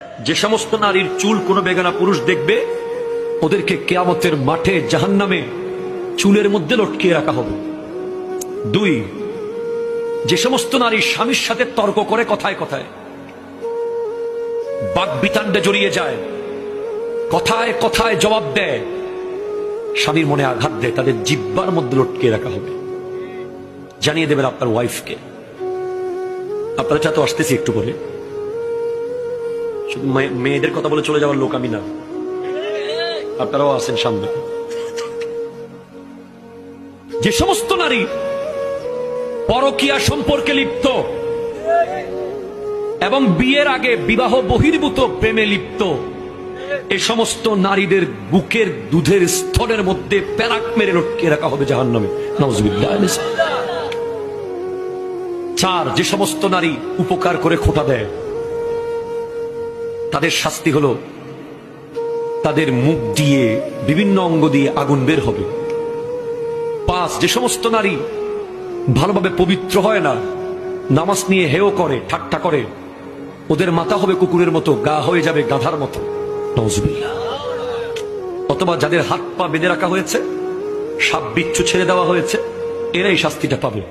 যে সমস্ত নারীর চুল কোনো বেগানা পুরুষ দেখবে ওদেরকে কিয়ামতের মাঠে জাহান্নামে চুলের মধ্যে লটকিয়ে রাখা হবে। 2, যে সমস্ত নারী স্বামীর সাথে তর্ক করে কথায় কথায় বাকবিতান্ডে জড়িয়ে যায়, কথায় কথায় জবাব দেয়, স্বামীর মনে আঘাত দেয়, তাদের জিহ্বার মধ্যে লটকিয়ে রাখা হবে। জানিয়ে দেবেন আপনার ওয়াইফকে। আপনারা চাতো আসতেছি একটু পরে, শুধু মেয়েদের কথা বলে চলে যাওয়ার লোক আমি না, আপনারাও আছেন সামনে। যে সমস্ত নারী পরকীয়া সম্পর্কে লিপ্ত এবং বিয়ের আগে বিবাহ বহির্ভূত প্রেমে লিপ্ত, এ সমস্ত নারীদের বুকের দুধের স্তরের মধ্যে প্যারাক মেরে লটকিয়ে রাখা হবে জাহান্নামে। নাউজুবিল্লাহ। 4, যে সমস্ত নারী উপকার করে খোঁটা দেয় তাদের শাস্তি হলো তাদের মুখ দিয়ে বিভিন্ন অঙ্গ দিয়ে আগুন বের হবে। 5, যে সমস্ত নারী ভালোভাবে পবিত্র হয় না, নামাজ নিয়ে হেয় করে, ঠাট্টা করে, ওদের মাথা হবে কুকুরের মতো, গা হয়ে যাবে গাধার মতো। নাউজুবিল্লাহ। অথবা যাদের হাত পা বেঁধে রাখা হয়েছে, সাপ বিচ্ছু ছেড়ে দেওয়া হয়েছে, এরাই শাস্তিটা পাবে।